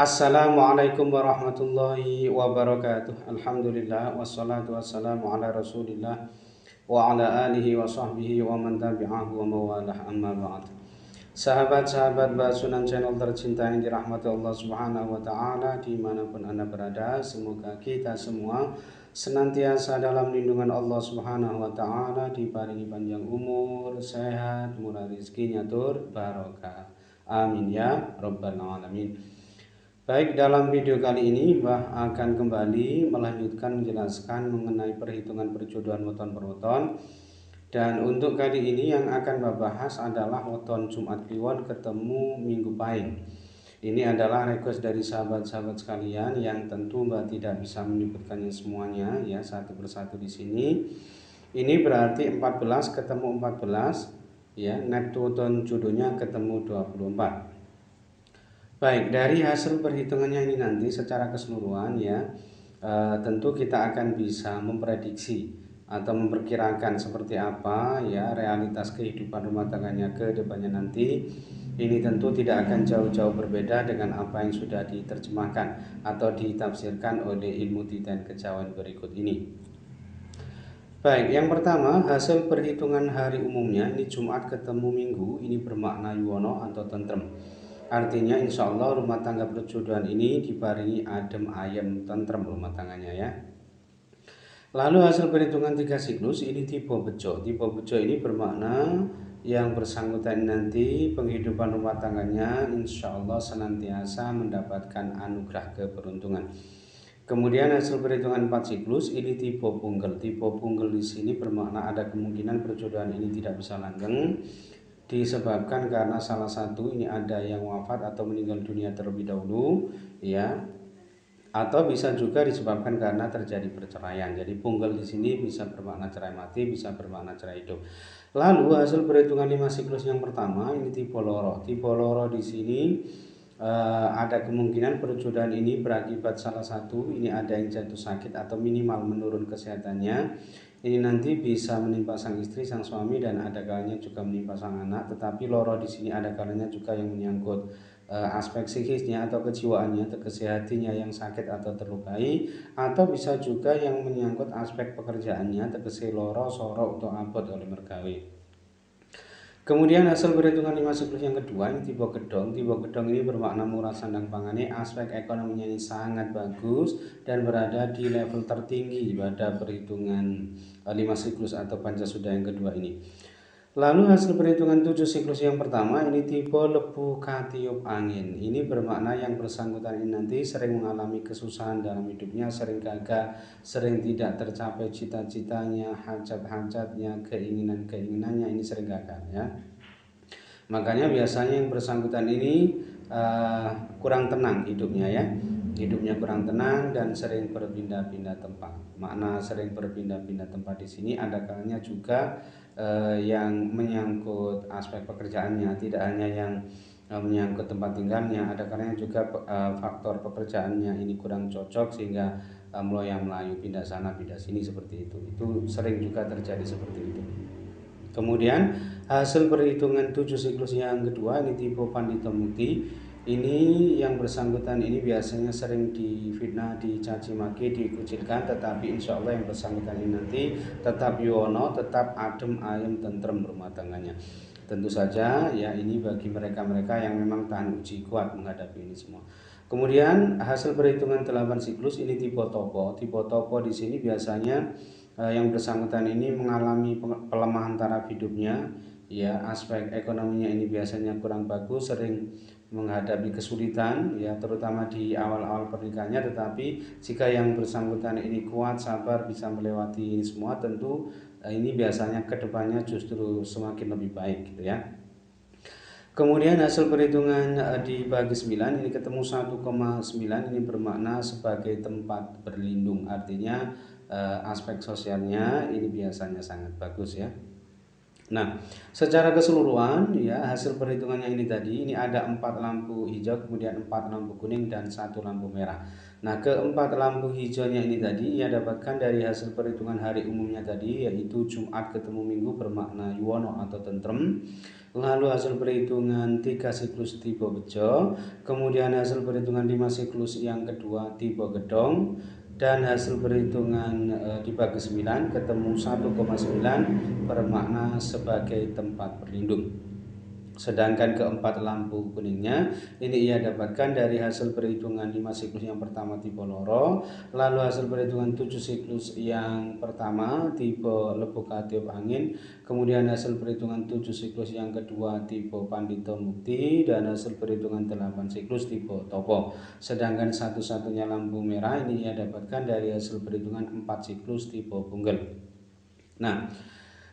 Assalamualaikum warahmatullahi wabarakatuh. Alhamdulillah wassalatu wassalamu ala Rasulillah wa ala alihi wa sahbihi wa man tabi'ahu wa mawalah amma ba'd. Sahabat-sahabat Basunan channel tercinta yang dirahmati Allah Subhanahu wa taala dimanapun Anda berada, semoga kita semua senantiasa dalam lindungan Allah Subhanahu wa taala, diparingi panjang umur, sehat, murah rezekinya tur barokah. Amin ya rabbal alamin. Baik, dalam video kali ini Mbah akan kembali melanjutkan menjelaskan mengenai perhitungan perjodohan weton per weton. Dan untuk kali ini yang akan Mbah bahas adalah weton Jumat Kliwon ketemu Minggu Pahing. Ini adalah request dari sahabat-sahabat sekalian yang tentu Mbah tidak bisa menyebutkannya semuanya ya satu persatu di sini. Ini berarti 14 ketemu 14 ya, net weton jodohnya ketemu 24. Baik, dari hasil perhitungannya ini nanti secara keseluruhan ya, tentu kita akan bisa memprediksi atau memperkirakan seperti apa ya realitas kehidupan rumah tangganya ke depannya nanti. Ini tentu tidak akan jauh-jauh berbeda dengan apa yang sudah diterjemahkan atau ditafsirkan oleh ilmu titan kejawen berikut ini. Baik, yang pertama hasil perhitungan hari umumnya ini Jumat ketemu Minggu, ini bermakna yuwono atau tentrem. Artinya insya Allah rumah tangga perjodohan ini dibarengi adem ayem tentrem rumah tangganya ya. Lalu hasil perhitungan 3 siklus ini tipe bejo. Tipe bejo ini bermakna yang bersangkutan nanti penghidupan rumah tangganya insya Allah senantiasa mendapatkan anugerah keberuntungan. Kemudian hasil perhitungan 4 siklus ini tipe punggel. Tipe punggel di sini bermakna ada kemungkinan perjodohan ini tidak bisa langgeng disebabkan karena salah satu ini ada yang wafat atau meninggal dunia terlebih dahulu ya, atau bisa juga disebabkan karena terjadi perceraian. Jadi punggel di sini bisa bermakna cerai mati, bisa bermakna cerai hidup. Lalu hasil perhitungan 5 siklus yang pertama ini tipe loro. Tipe loro di sini ada kemungkinan perjodohan ini berakibat salah satu ini ada yang jatuh sakit atau minimal menurun kesehatannya. Ini nanti bisa menimpa sang istri, sang suami, dan ada kalanya juga menimpa sang anak. Tetapi loro di sini ada kalanya juga yang menyangkut aspek psikisnya atau kejiwaannya, atau kesehatinya yang sakit atau terlukai, atau bisa juga yang menyangkut aspek pekerjaannya, tegese loro, soro, atau abot oleh mergawe. Kemudian hasil perhitungan 5 siklus yang kedua ini tipe gedong. Tipe gedong ini bermakna murah sandang pangane, aspek ekonominya ini sangat bagus dan berada di level tertinggi pada perhitungan 5 siklus atau pancasuda yang kedua ini. Lalu hasil perhitungan 7 siklus yang pertama ini tipe lebu katiup angin. Ini bermakna yang bersangkutan ini nanti sering mengalami kesusahan dalam hidupnya, sering gagal, sering tidak tercapai cita-citanya, hajat-hajatnya, keinginan-keinginannya ini sering gagal ya. Makanya biasanya yang bersangkutan ini kurang tenang hidupnya ya. Hidupnya kurang tenang dan sering berpindah-pindah tempat. Makna sering berpindah-pindah tempat di sini ada kalanya juga yang menyangkut aspek pekerjaannya, tidak hanya yang menyangkut tempat tinggalnya, ada kalanya juga faktor pekerjaannya ini kurang cocok sehingga meloyang melayu pindah sana pindah sini seperti itu. Itu sering juga terjadi seperti itu. Kemudian hasil perhitungan 7 siklus yang kedua ini tipe pandita mukti. Ini yang bersangkutan ini biasanya sering difitnah, dicaci maki, dikucilkan, tetapi insya Allah yang bersangkutan ini nanti tetap yuwono, tetap adem ayem tentrem rumah tangganya. Tentu saja ya ini bagi mereka-mereka yang memang tahan uji kuat menghadapi ini semua. Kemudian hasil perhitungan 8 siklus ini tipe topo. Tipe topo di sini biasanya yang bersangkutan ini mengalami pelemahan taraf hidupnya ya, aspek ekonominya ini biasanya kurang bagus, sering menghadapi kesulitan ya terutama di awal-awal pernikahannya, tetapi jika yang bersangkutan ini kuat, sabar, bisa melewati ini semua, tentu ini biasanya kedepannya justru semakin lebih baik gitu ya. Kemudian hasil perhitungan dibagi 9 ini ketemu 1,9, ini bermakna sebagai tempat berlindung, artinya aspek sosialnya ini biasanya sangat bagus ya. Nah, secara keseluruhan ya hasil perhitungannya ini tadi ini ada 4 lampu hijau, kemudian 4 lampu kuning dan 1 lampu merah. Nah, keempat lampu hijaunya ini tadi ia dapatkan dari hasil perhitungan hari umumnya tadi, yaitu Jumat ketemu Minggu bermakna yuwono atau tentrem. lalu hasil perhitungan 3 siklus tipe bejo, kemudian hasil perhitungan 5 siklus yang kedua tipe gedong, dan hasil perhitungan dibagi 9 ketemu 1,9 bermakna sebagai tempat berlindung. Sedangkan keempat lampu kuningnya ini ia dapatkan dari hasil perhitungan 5 siklus yang pertama tipe loro, lalu hasil perhitungan 7 siklus yang pertama tipe lebuka tiup angin, kemudian hasil perhitungan 7 siklus yang kedua tipe pandito mukti, dan hasil perhitungan 8 siklus tipe topo. Sedangkan satu-satunya lampu merah ini ia dapatkan dari hasil perhitungan 4 siklus tipe punggel. Nah,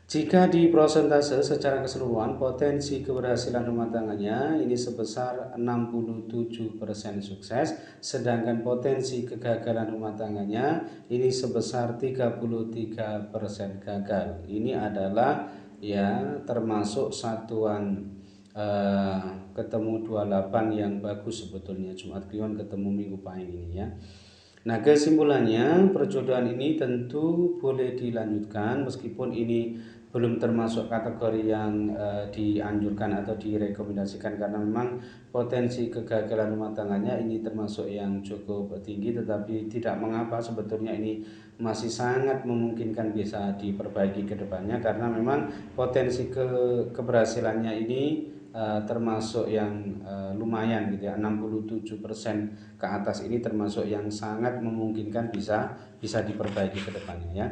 jika di prosentase secara keseluruhan potensi keberhasilan rumah tangganya ini sebesar 67% sukses, sedangkan potensi kegagalan rumah tangganya ini sebesar 33% gagal. Ini adalah ya termasuk satuan ketemu 28 yang bagus sebetulnya, Jumat Kliwon ketemu Minggu Pahing ini ya. Nah, kesimpulannya perjodohan ini tentu boleh dilanjutkan meskipun ini belum termasuk kategori yang dianjurkan atau direkomendasikan, karena memang potensi kegagalan rumah tangganya ini termasuk yang cukup tinggi, tetapi tidak mengapa, sebetulnya ini masih sangat memungkinkan bisa diperbaiki ke depannya, karena memang potensi keberhasilannya ini termasuk yang lumayan gitu ya, 67% ke atas ini termasuk yang sangat memungkinkan bisa diperbaiki ke depannya ya.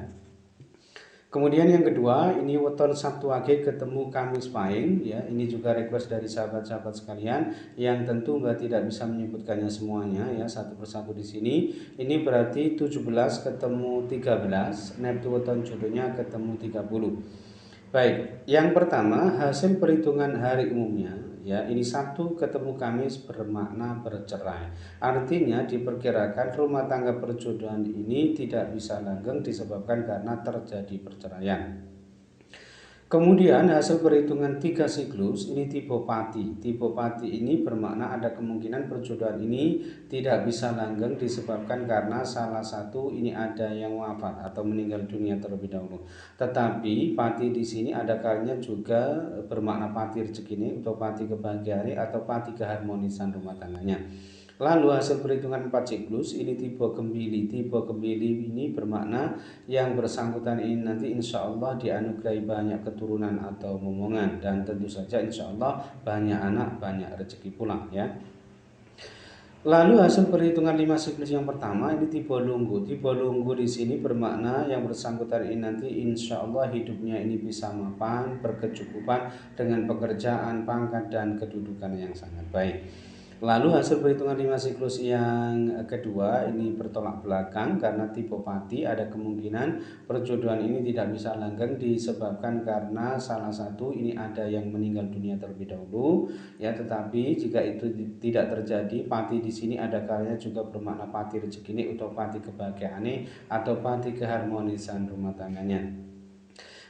Kemudian yang kedua, ini weton Sabtu Wage ketemu Kamis Pahing ya. Ini juga request dari sahabat-sahabat sekalian yang tentu Mbak tidak bisa menyebutkannya semuanya ya satu persatu di sini. Ini berarti 17 ketemu 13, Neptu weton jodohnya ketemu 30. Baik, yang pertama hasil perhitungan hari umumnya ya, ini Sabtu ketemu Kamis bermakna bercerai. Artinya diperkirakan rumah tangga perjodohan ini tidak bisa langgeng disebabkan karena terjadi perceraian. Kemudian hasil perhitungan 3 siklus ini tipe pati. Tipe pati ini bermakna ada kemungkinan perjodohan ini tidak bisa langgeng disebabkan karena salah satu ini ada yang wafat atau meninggal dunia terlebih dahulu. Tetapi pati di sini ada kalanya juga bermakna pati rezeki atau pati kebahagiaan atau pati keharmonisan rumah tangganya. Lalu hasil perhitungan 4 siklus ini tipe kembili. Tipe kembili ini bermakna yang bersangkutan ini nanti insya Allah dianugerahi banyak keturunan atau momongan, dan tentu saja insya Allah banyak anak, banyak rezeki pula ya. Lalu hasil perhitungan 5 siklus yang pertama ini tipe lunggu. Tipe lunggu di sini bermakna yang bersangkutan ini nanti insya Allah hidupnya ini bisa mapan, berkecukupan dengan pekerjaan, pangkat, dan kedudukan yang sangat baik. Lalu hasil perhitungan 5 siklus yang kedua ini bertolak belakang karena tipe pati ada kemungkinan perjodohan ini tidak bisa langgeng disebabkan karena salah satu ini ada yang meninggal dunia terlebih dahulu ya. Tetapi jika itu tidak terjadi, pati di sini ada kalanya juga bermakna pati rezeki atau pati kebahagiaan atau pati keharmonisan rumah tangganya.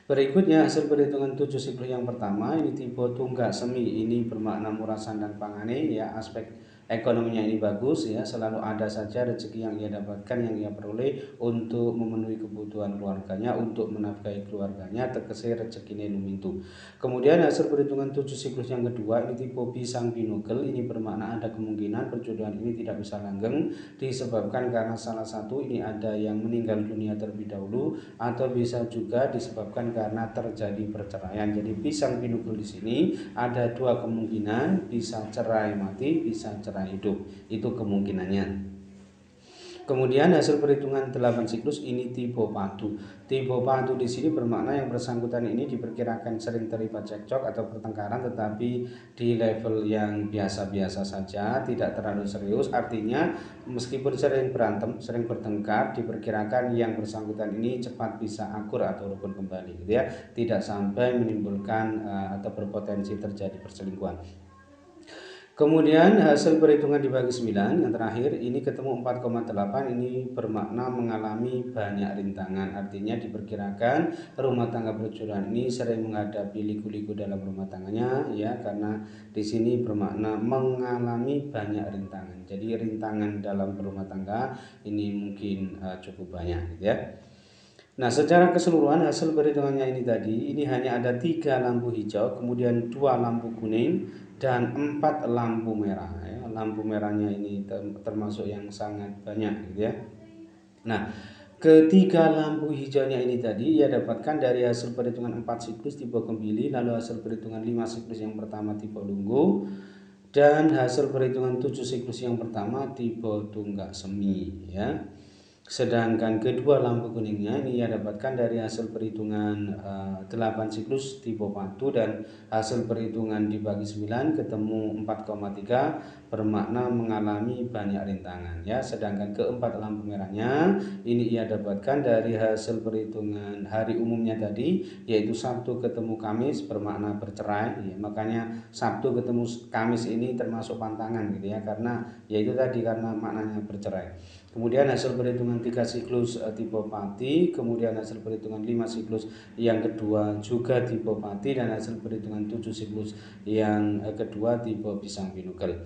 Berikutnya hasil perhitungan 7 siklus yang pertama ini tipe tunggak semi, ini bermakna murasan dan pangane ya, aspek ekonominya ini bagus ya, selalu ada saja rezeki yang ia dapatkan, yang ia peroleh untuk memenuhi kebutuhan keluarganya, untuk menafkahi keluarganya, tegese rezeki ini lumintu. Kemudian hasil perhitungan 7 siklus yang kedua ini tipe pisang binugel, ini bermakna ada kemungkinan perjodohan ini tidak bisa langgeng disebabkan karena salah satu ini ada yang meninggal dunia terlebih dahulu atau bisa juga disebabkan karena terjadi perceraian. Jadi pisang binugel di sini ada dua kemungkinan, bisa cerai mati, bisa cerai hidup. Itu kemungkinannya. Kemudian hasil perhitungan 8 siklus ini tipe padu. Tipe padu di sini bermakna yang bersangkutan ini diperkirakan sering terlibat cekcok atau pertengkaran, tetapi di level yang biasa-biasa saja, tidak terlalu serius. Artinya meskipun sering berantem, sering bertengkar, diperkirakan yang bersangkutan ini cepat bisa akur atau rukun kembali gitu ya. Tidak sampai menimbulkan atau berpotensi terjadi perselingkuhan. Kemudian hasil perhitungan dibagi 9 yang terakhir ini ketemu 4,8, ini bermakna mengalami banyak rintangan. Artinya diperkirakan rumah tangga perjodohan ini sering menghadapi liku-liku dalam rumah tangganya ya, karena di sini bermakna mengalami banyak rintangan. Jadi rintangan dalam rumah tangga ini mungkin cukup banyak gitu ya. Nah, secara keseluruhan hasil perhitungannya ini tadi, ini hanya ada 3 lampu hijau, kemudian 2 lampu kuning, dan 4 lampu merah. Ya. Lampu merahnya ini termasuk yang sangat banyak, gitu ya. Nah, ketiga lampu hijaunya ini tadi ia dapatkan dari hasil perhitungan 4 siklus tipe Kembili, lalu hasil perhitungan 5 siklus yang pertama tipe Lunggu, dan hasil perhitungan 7 siklus yang pertama tipe Tunggak Semi, ya. Sedangkan kedua lampu kuningnya ini ia dapatkan dari hasil perhitungan 8 siklus tipe Patu, dan hasil perhitungan dibagi 9 ketemu 4,3 bermakna mengalami banyak rintangan, ya. Sedangkan keempat lampu merahnya ini ia dapatkan dari hasil perhitungan hari umumnya tadi, yaitu Sabtu ketemu Kamis bermakna bercerai, ya. Makanya Sabtu ketemu Kamis ini termasuk pantangan, gitu ya, karena yaitu tadi karena maknanya bercerai. Kemudian hasil perhitungan 3 siklus tipe Pati, kemudian hasil perhitungan 5 siklus yang kedua juga tipe Pati, dan hasil perhitungan 7 siklus yang kedua tipe Pisang Pinugel.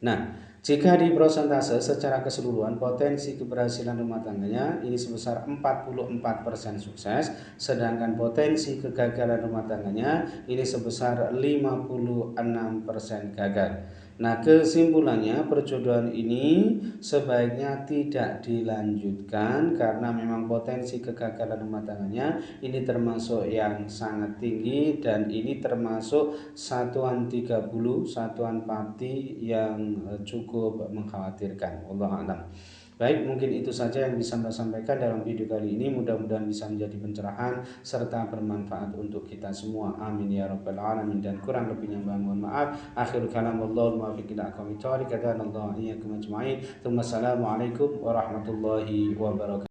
Nah, jika di prosentase secara keseluruhan potensi keberhasilan rumah tangganya ini sebesar 44% sukses, sedangkan potensi kegagalan rumah tangganya ini sebesar 56% gagal. Nah, kesimpulannya perjodohan ini sebaiknya tidak dilanjutkan karena memang potensi kegagalan rumah tangganya ini termasuk yang sangat tinggi, dan ini termasuk satuan 30, satuan Pati yang cukup mengkhawatirkan. Wallahu a'lam. Baik, mungkin itu saja yang bisa saya sampaikan dalam video kali ini. Mudah-mudahan bisa menjadi pencerahan serta bermanfaat untuk kita semua. Amin ya rabbal alamin. Dan kurang lebihnya mohon maaf. Akhirul kalam, wallahu muwaffiq ila aqwamit thoriq. Kadana Allah iyyakum ajma'in. Assalamualaikum warahmatullahi wabarakatuh.